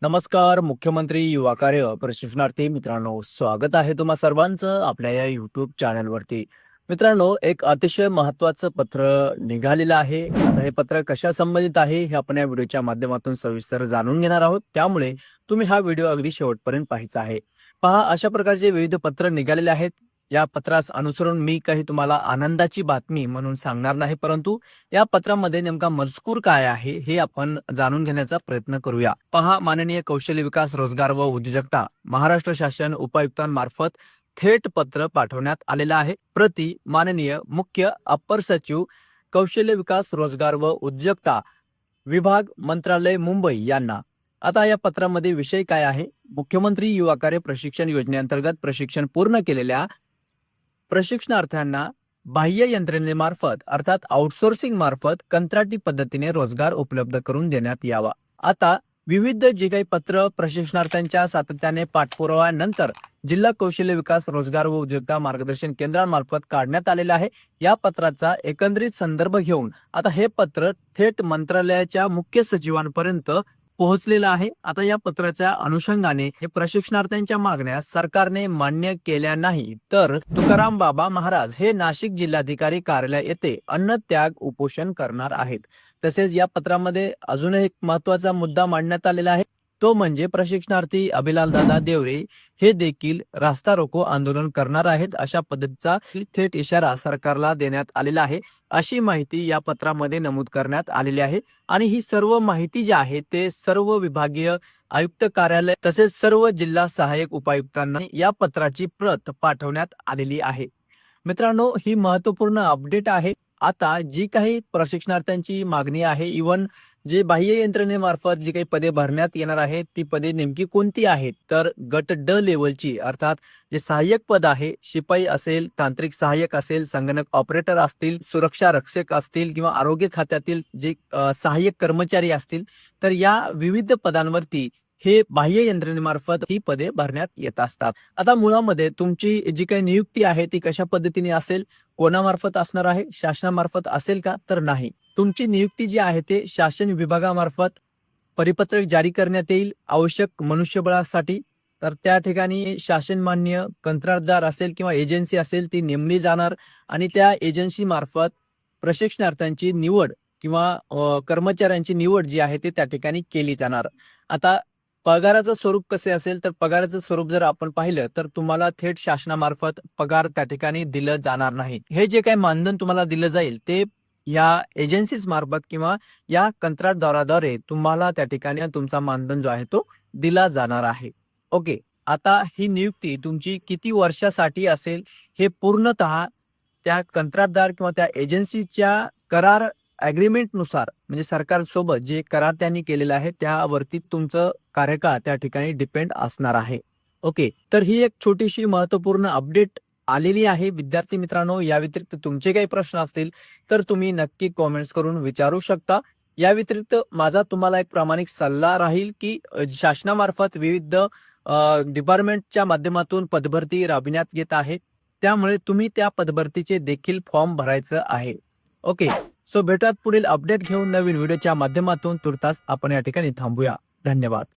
नमस्कार. मुख्यमंत्री युवा कार्य प्रशिक्षणार्थी मित्रांनो, स्वागत आहे तुम्हा सर्वांचं आपल्या या यूट्यूब चॅनलवरती. मित्रांनो, एक अतिशय महत्त्वाचं पत्र निघालेलं आहे. आता हे पत्र कशा संबंधित आहे हे आपण या व्हिडिओच्या माध्यमातून सविस्तर जाणून घेणार आहोत. त्यामुळे तुम्ही हा व्हिडिओ अगदी शेवटपर्यंत पाहायचा आहे. पहा, अशा प्रकारचे विविध पत्र निघालेले आहेत. या पत्रास अनुसरून मी काही तुम्हाला आनंदाची बातमी म्हणून सांगणार नाही, परंतु या पत्रामध्ये नेमका मजकूर काय आहे हे आपण जाणून घेण्याचा प्रयत्न करूया. पहा, माननीय कौशल्य विकास, रोजगार व उद्योजकता महाराष्ट्र शासन उपायुक्तांमार्फत थेट पत्र पाठवण्यात आलेलं आहे. प्रति माननीय मुख्य अप्पर सचिव कौशल्य विकास, रोजगार व उद्योजकता विभाग, मंत्रालय, मुंबई यांना. आता या पत्रामध्ये विषय काय आहे? मुख्यमंत्री युवा कार्य प्रशिक्षण योजनेअंतर्गत प्रशिक्षण पूर्ण केलेल्या प्रशिक्षणार्थ्यांना बाह्य यंत्रणेमार्फत अर्थात आउटसोर्सिंग मार्फत कंत्राटी पद्धतीने रोजगार उपलब्ध करून देण्यात यावा. आता विविध जे काही पत्र प्रशिक्षणार्थ्यांच्या सातत्याने पाठपुराव्यानंतर जिल्हा कौशल्य विकास, रोजगार व उद्योजकता मार्गदर्शन केंद्रांमार्फत काढण्यात आलेला आहे. या पत्राचा एकंदरीत संदर्भ घेऊन आता हे पत्र थेट मंत्रालयाच्या मुख्य सचिवांपर्यंत पोहोचलेलं आहे. आता या पत्राच्या अनुषंगाने हे प्रशिक्षणार्थ्यांच्या मागण्या सरकारने मान्य केल्या नाही तर तुकाराम बाबा महाराज हे नाशिक जिल्हाधिकारी कार्यालय येथे अन्नत्याग उपोषण करणार आहेत. तसेच या पत्रामध्ये अजून एक महत्वाचा मुद्दा मांडण्यात आलेला आहे, तो म्हणजे प्रशिक्षणार्थी अभिलाल दादा देवरे हे देखील रास्ता रोको आंदोलन करणार आहेत. अशा पद्धतीचा थेट इशारा सरकारला देण्यात आलेला आहे, अशी माहिती या पत्रामध्ये नमूद करण्यात आलेली आहे. आणि ही सर्व माहिती जी आहे ते सर्व विभागीय आयुक्त कार्यालय तसेच सर्व जिल्हा सहाय्यक उपायुक्तांना या पत्राची प्रत पाठवण्यात आलेली आहे. मित्रांनो, ही महत्त्वपूर्ण अपडेट आहे. आता जी काही प्रशिक्षणार्थ्यांची मागणी आहे, इव्हन जे बाह्य यंत्रणेमार्फत जी काही पदे भरण्यात येणार आहेत ती पदे नेमकी कोणती आहेत, तर गट ड लेवलची अर्थात जे सहाय्यक पद आहे, शिपाई असेल, तांत्रिक सहाय्यक असेल, संगणक ऑपरेटर असतील, सुरक्षा रक्षक असतील किंवा आरोग्य खात्यातील जे सहाय्यक कर्मचारी असतील, तर या विविध पदांवरती हे बाह्य यंत्रणेमार्फत ही पदे भरण्यात येत असतात. आता मुळामध्ये तुमची जी काही नियुक्ती आहे ती कशा पद्धतीने असेल, कोणामार्फत असणार आहे, शासनामार्फत असेल का, तर नाही. तुमची नियुक्ती जी आहे ते शासन विभागामार्फत परिपत्रक जारी करण्यात येईल आवश्यक मनुष्यबळासाठी. तर त्या ठिकाणी शासन मान्य कंत्राटदार असेल किंवा एजन्सी असेल ती नेमली जाणार आणि त्या एजन्सी मार्फत प्रशिक्षणार्थ्यांची निवड किंवा कर्मचाऱ्यांची निवड जी आहे ते त्या ठिकाणी केली जाणार. आता पगाराचं स्वरूप कसे असेल, तर पगाराचं स्वरूप जर आपण पाहिलं तर तुम्हाला थेट शासनामार्फत पगार त्या ठिकाणी दिलं जाणार नाही. हे जे काही मानधन तुम्हाला दिलं जाईल ते या एजन्सीज मार्फत किंवा या कंत्राटदाराद्वारे तुम्हाला त्या ठिकाणी तुमचा मानधन जो आहे तो दिला जाणार आहे. ओके. आता ही नियुक्ती तुमची किती वर्षासाठी असेल हे पूर्णतः त्या कंत्राटदार किंवा त्या एजन्सीच्या करार नुसार म्हणजे सरकारसोबत जे करार त्यांनी केलेला आहे त्यावरती तुमचं कार्यकाळ त्या ठिकाणी डिपेंड असणार आहे. ओके. तर ही एक छोटीशी महत्त्वपूर्ण अपडेट आलेली आहे विद्यार्थी मित्रांनो. या व्यतिरिक्त तुमचे काही प्रश्न असतील तर तुम्ही नक्की कॉमेंट्स करून विचारू शकता. या व्यतिरिक्त माझा तुम्हाला एक प्रामाणिक सल्ला राहील की शासनामार्फत विविध डिपार्टमेंटच्या माध्यमातून पदभरती राबविण्यात येत आहे, त्यामुळे तुम्ही त्या पदभरतीचे देखील फॉर्म भरायचं आहे. ओके. सो भेटूयात पुढील अपडेट घेऊन नवीन व्हिडिओच्या माध्यमातून. तुर्तास आपण या ठिकाणी थांबूया. धन्यवाद.